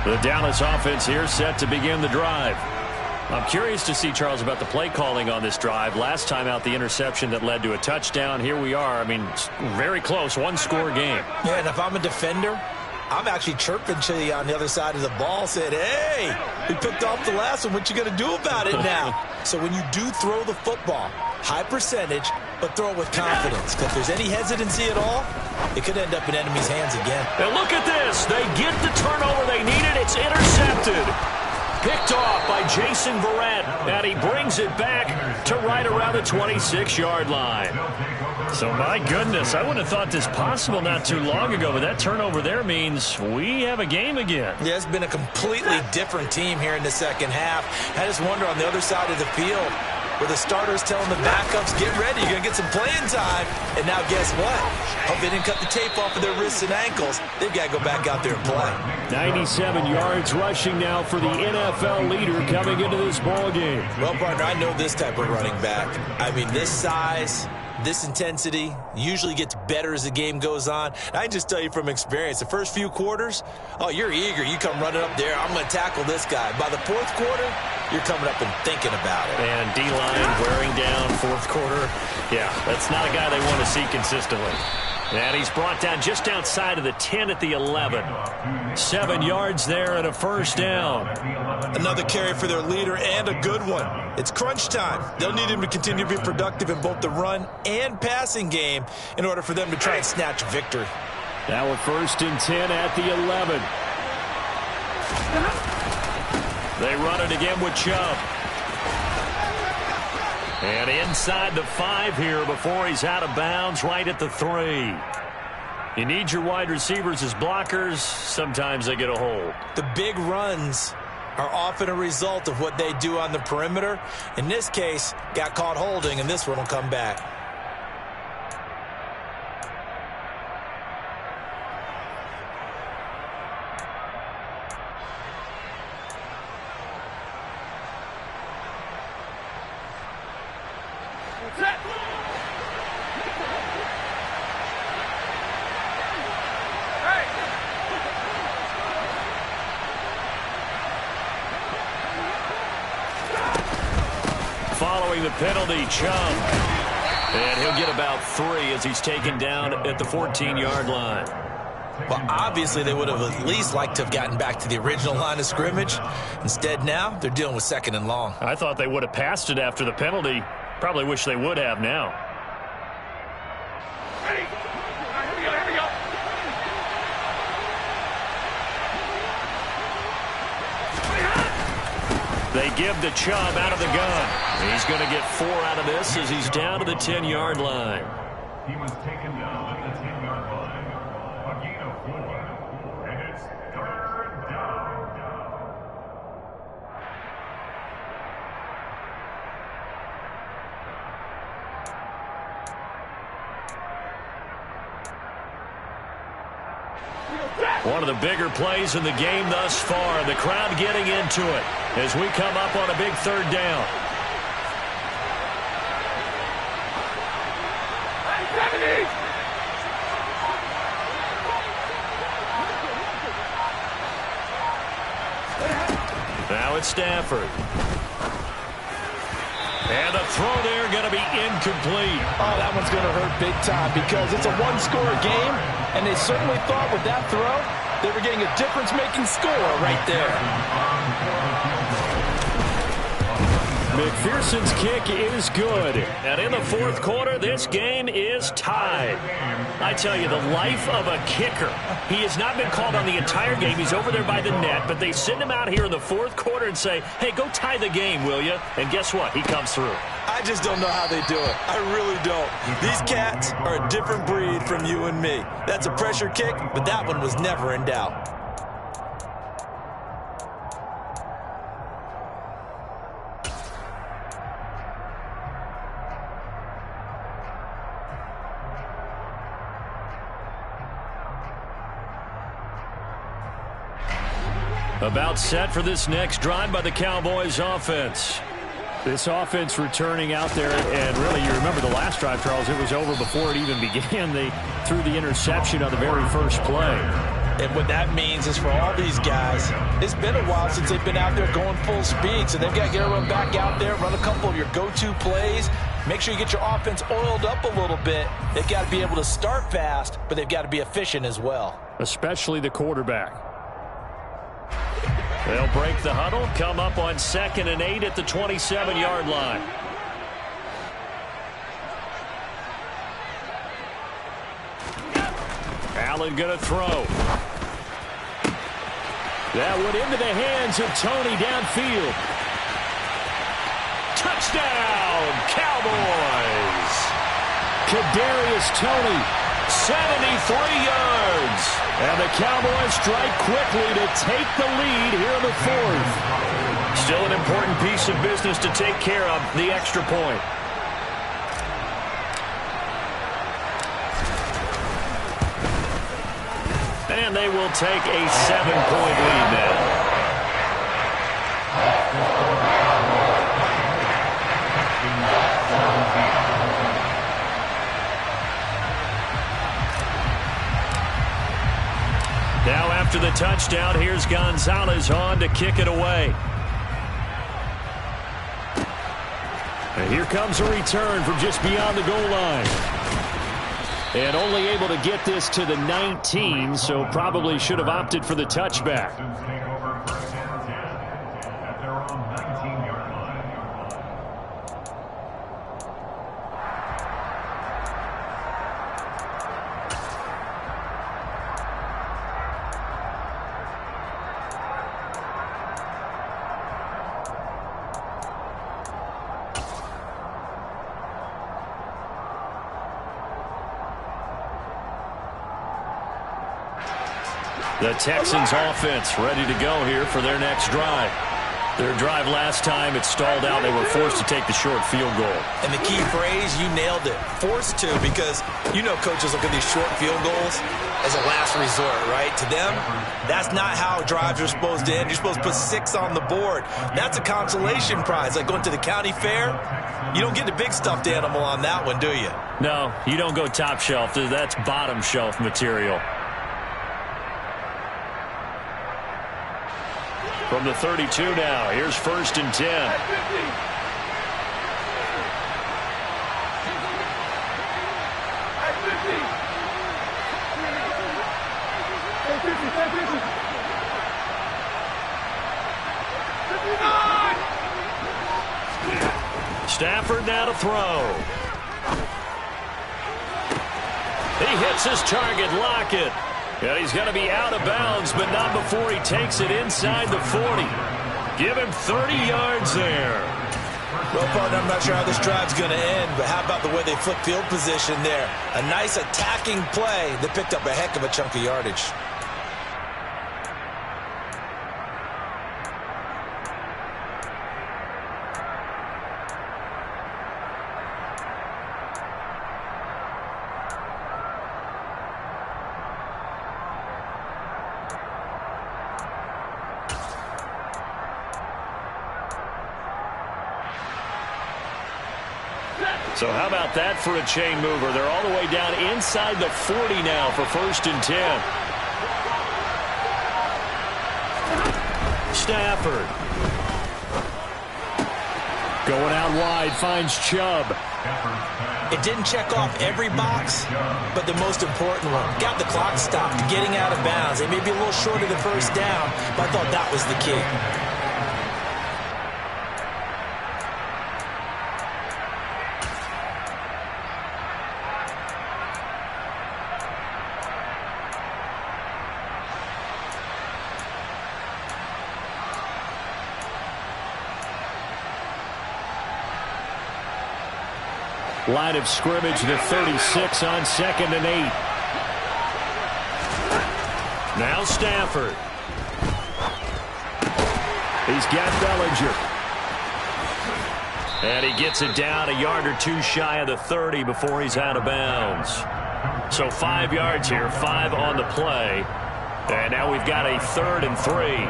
The Dallas offense here set to begin the drive. I'm curious to see, Charles, about the play calling on this drive. Last time out, the interception that led to a touchdown. Here we are. I mean, very close, one-score game. Yeah, and if I'm a defender, I'm actually chirping to you on the other side of the ball, saying, hey, we picked off the last one. What you going to do about it now? So when you do throw the football, high percentage, but throw it with confidence. Because if there's any hesitancy at all, it could end up in enemy's hands again. And look at this. They get the turnover they needed. It's intercepted. Picked off by Jason Verrett, and he brings it back to right around the 26-yard line. So, my goodness, I wouldn't have thought this possible not too long ago, but that turnover there means we have a game again. Yeah, it's been a completely different team here in the second half. I just wonder on the other side of the field, where the starters telling the backups, get ready, you're going to get some playing time. And now guess what? Hope they didn't cut the tape off of their wrists and ankles. They've got to go back out there and play. 97 yards rushing now for the NFL leader coming into this ball game. Well, partner, I know this type of running back. I mean, this size, this intensity usually gets better as the game goes on. And I can just tell you from experience, the first few quarters, oh, you're eager. You come running up there, I'm going to tackle this guy. By the fourth quarter, you're coming up and thinking about it. And D-line wearing down fourth quarter. Yeah, that's not a guy they want to see consistently. And he's brought down just outside of the 10 at the 11. 7 yards there and a first down. Another carry for their leader and a good one. It's crunch time. They'll need him to continue to be productive in both the run and passing game in order for them to try and snatch victory. Now a 1st and 10 at the 11. They run it again with Chubb. And inside the 5 here before he's out of bounds, right at the 3. You need your wide receivers as blockers. Sometimes they get a hold. The big runs are often a result of what they do on the perimeter. In this case, got caught holding, and this one will come back. Following the penalty, Chubb. And he'll get about 3 as he's taken down at the 14-yard line. Well, obviously they would have at least liked to have gotten back to the original line of scrimmage. Instead now, they're dealing with 2nd and long. I thought they would have passed it after the penalty. Probably wish they would have now. Ready? Here we go. They give to Chubb out of the gun. He's going to get 4 out of this as he's down to the 10-yard line. He was taken down at the 10-yard line. A gain of 4. And it's 3rd down. One of the bigger plays in the game thus far. The crowd getting into it as we come up on a big 3rd down. Now it's Stafford. And the throw there going to be incomplete. Oh, that one's going to hurt big time because it's a one-score game, and they certainly thought with that throw they were getting a difference-making score right there. McPherson's kick is good. And in the 4th quarter, this game is tied. I tell you, the life of a kicker. He has not been called on the entire game. He's over there by the net, but they send him out here in the 4th quarter and say, hey, go tie the game, will you? And guess what? He comes through. I just don't know how they do it. I really don't. These cats are a different breed from you and me. That's a pressure kick, but that one was never in doubt. About set for this next drive by the Cowboys offense. This offense returning out there, and really, you remember the last drive, Charles, it was over before it even began. They threw the interception on the very first play. And what that means is for all these guys, it's been a while since they've been out there going full speed, so they've got to get everyone back out there, run a couple of your go-to plays, make sure you get your offense oiled up a little bit. They've got to be able to start fast, but they've got to be efficient as well. Especially the quarterback. They'll break the huddle, come up on 2nd and 8 at the 27-yard line. Allen going to throw. That went into the hands of Tony downfield. Touchdown, Cowboys! Kadarius Toney, 73 yards. And the Cowboys strike quickly to take the lead here in the fourth. Still an important piece of business to take care of, the extra point. And they will take a 7-point lead now. Now after the touchdown, here's Gonzalez on to kick it away. And here comes a return from just beyond the goal line. And only able to get this to the 19, so probably should have opted for the touchback. Texans take over first and 10 at their own 19-yard line. The Texans offense ready to go here for their next drive. Their drive last time, it stalled out. They were forced to take the short field goal. And the key phrase, you nailed it. Forced to, because you know coaches look at these short field goals as a last resort, right? To them, that's not how drives are supposed to end. You're supposed to put 6 on the board. That's a consolation prize. Like going to the county fair, you don't get the big stuffed animal on that one, do you? No, you don't go top shelf. That's bottom shelf material. From the 32 now, here's first and 10. Stafford now to throw. He hits his target, Lockett. And he's going to be out of bounds, but not before he takes it inside the 40. Give him 30 yards there. Well, partner, I'm not sure how this drive's going to end, but how about the way they flip field position there? A nice attacking play that picked up a heck of a chunk of yardage. So how about that for a chain mover? They're all the way down inside the 40 now for first and 10. Stafford. Going out wide, finds Chubb. It didn't check off every box, but the most important one. Got the clock stopped, getting out of bounds. They may be a little short of the first down, but I thought that was the key. Line of scrimmage to 36 on 2nd and 8. Now Stafford. He's got Bellinger. And he gets it down a yard or two shy of the 30 before he's out of bounds. So 5 yards here, 5 on the play. And now we've got a 3rd and 3.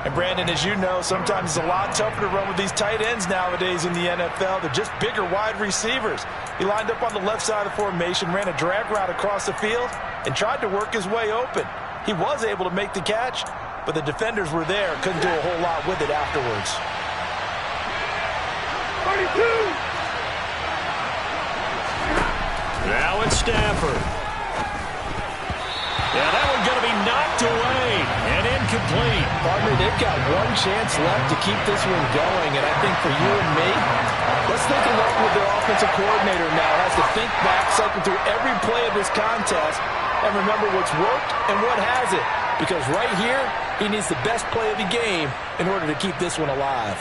And Brandon, as you know, sometimes it's a lot tougher to run with these tight ends nowadays in the NFL. They're just bigger wide receivers. He lined up on the left side of the formation, ran a drag route across the field, and tried to work his way open. He was able to make the catch, but the defenders were there. Couldn't do a whole lot with it afterwards. 32! Now it's Stafford. Yeah, that one's going to be knocked away and incomplete. Partner, they've got one chance left to keep this one going, and I think for you and me, let's think along with their offensive coordinator now. Has to think back, cycle through every play of this contest, and remember what's worked and what hasn't. Because right here, he needs the best play of the game in order to keep this one alive.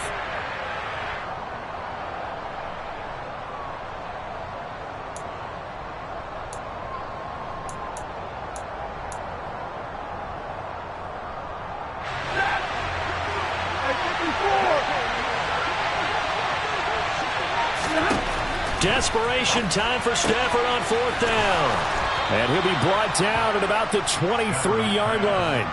Desperation time for Stafford on 4th down. And he'll be brought down at about the 23-yard line.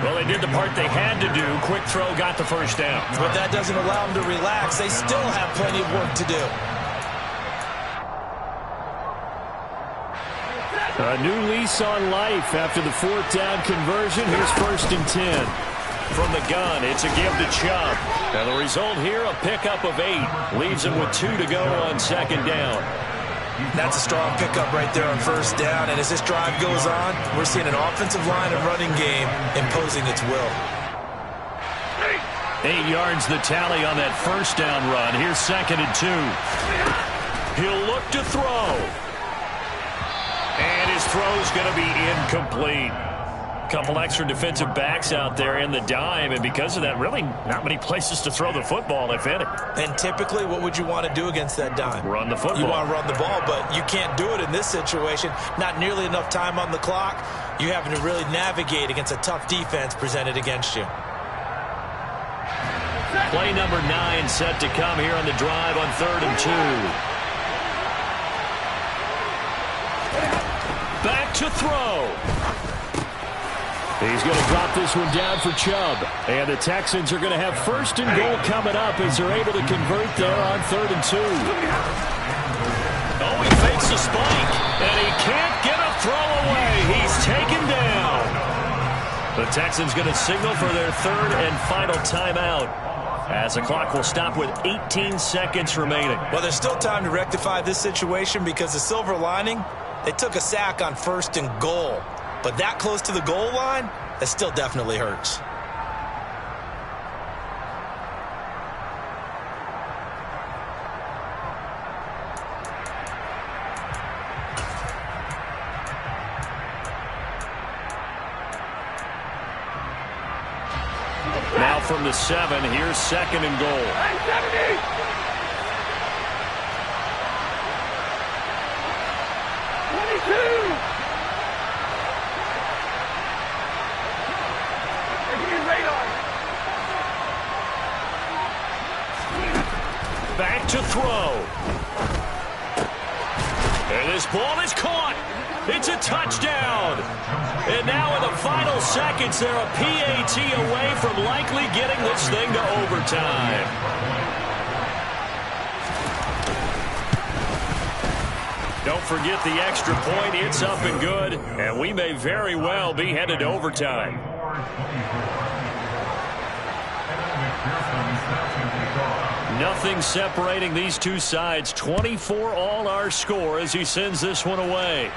Well, they did the part they had to do. Quick throw got the first down. But that doesn't allow them to relax. They still have plenty of work to do. A new lease on life after the 4th down conversion. Here's 1st and 10. From the gun, it's a give to Chubb. And the result here, a pickup of 8. Leaves him with 2 to go on 2nd down. That's a strong pickup right there on 1st down. And as this drive goes on, we're seeing an offensive line and running game imposing its will. 8 yards the tally on that 1st down run. Here's 2nd and 2. He'll look to throw. And his throw's going to be incomplete. Couple extra defensive backs out there in the dime, and because of that, really not many places to throw the football, if any. And typically, what would you want to do against that dime? Run the football. You want to run the ball, but you can't do it in this situation. Not nearly enough time on the clock. You're having to really navigate against a tough defense presented against you. Play number 9 set to come here on the drive on 3rd and 2. Back to throw. He's going to drop this one down for Chubb. And the Texans are going to have 1st and goal coming up as they're able to convert there on 3rd and 2. Oh, he fakes a spike. And he can't get a throw away. He's taken down. The Texans going to signal for their 3rd and final timeout, as the clock will stop with 18 seconds remaining. Well, there's still time to rectify this situation because the silver lining, they took a sack on 1st and goal. But that close to the goal line, that still definitely hurts. Now from the 7, here's 2nd and goal. 22! Back to throw. And this ball is caught. It's a touchdown. And now in the final seconds, they're a PAT away from likely getting this thing to overtime. Don't forget the extra point. It's up and good. And we may very well be headed to overtime. Nothing separating these two sides. 24 all our score as he sends this one away.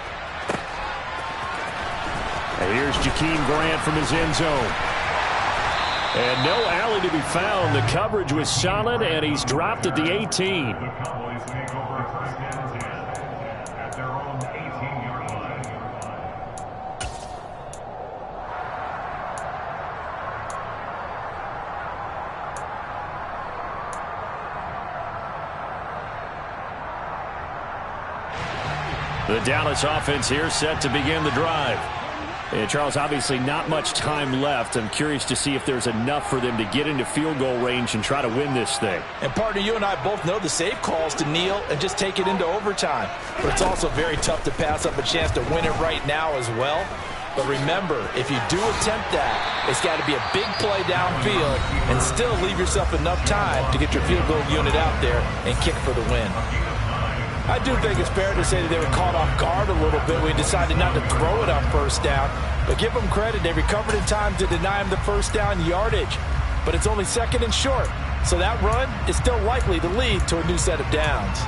And here's Jakeem Grant from his end zone. And no alley to be found. The coverage was solid, and he's dropped at the 18. The Cowboys take over 1st and 10 at their own 18-yard line. The Dallas offense here set to begin the drive. And Charles, obviously not much time left. I'm curious to see if there's enough for them to get into field goal range and try to win this thing. And partner, you and I both know the safe calls to kneel and just take it into overtime. But it's also very tough to pass up a chance to win it right now as well. But remember, if you do attempt that, it's got to be a big play downfield and still leave yourself enough time to get your field goal unit out there and kick for the win. I do think it's fair to say that they were caught off guard a little bit. We decided not to throw it on 1st down. But give them credit. They recovered in time to deny him the 1st down yardage. But it's only 2nd and short. So that run is still likely to lead to a new set of downs.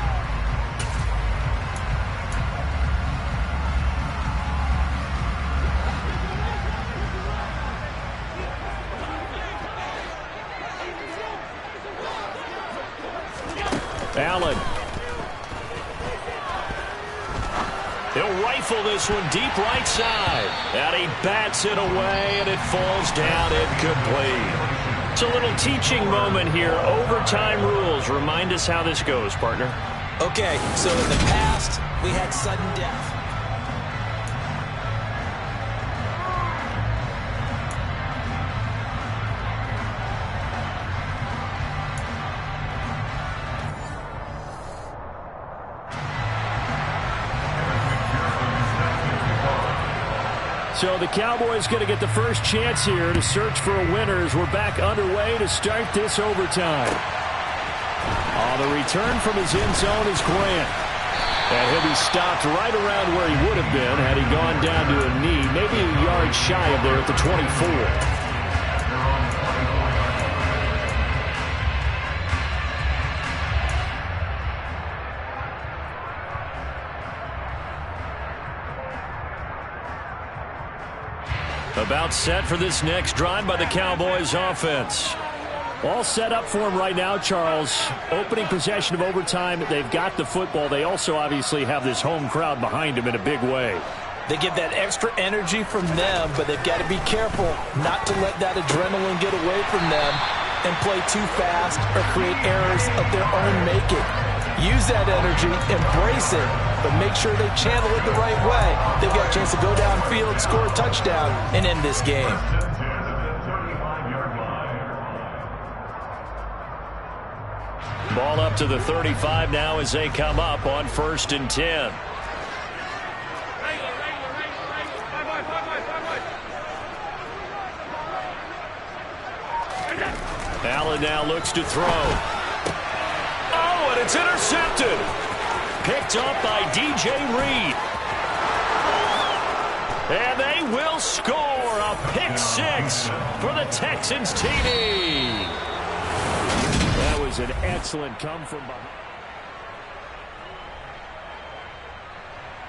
Allen. He'll rifle this one deep right side. And he bats it away, and it falls down incomplete. It's a little teaching moment here. Overtime rules. Remind us how this goes, partner. Okay, so in the past, we had sudden death. So the Cowboys going to get the first chance here to search for a winner as we're back underway to start this overtime. The return from his end zone is Grant. And he'll be stopped right around where he would have been had he gone down to a knee, maybe a yard shy of there at the 24. About set for this next drive by the Cowboys offense. All set up for him right now, Charles. Opening possession of overtime. They've got the football. They also obviously have this home crowd behind them in a big way. They get that extra energy from them, but they've got to be careful not to let that adrenaline get away from them and play too fast or create errors of their own making. Use that energy, embrace it, but make sure they channel it the right way. They've got a chance to go downfield, score a touchdown, and end this game. Ball up to the 35 now as they come up on 1st and 10. Allen now looks to throw. Oh, and it's intercepted. Picked up by DJ Reed. And they will score a pick six for the Texans TD. That was an excellent come from behind.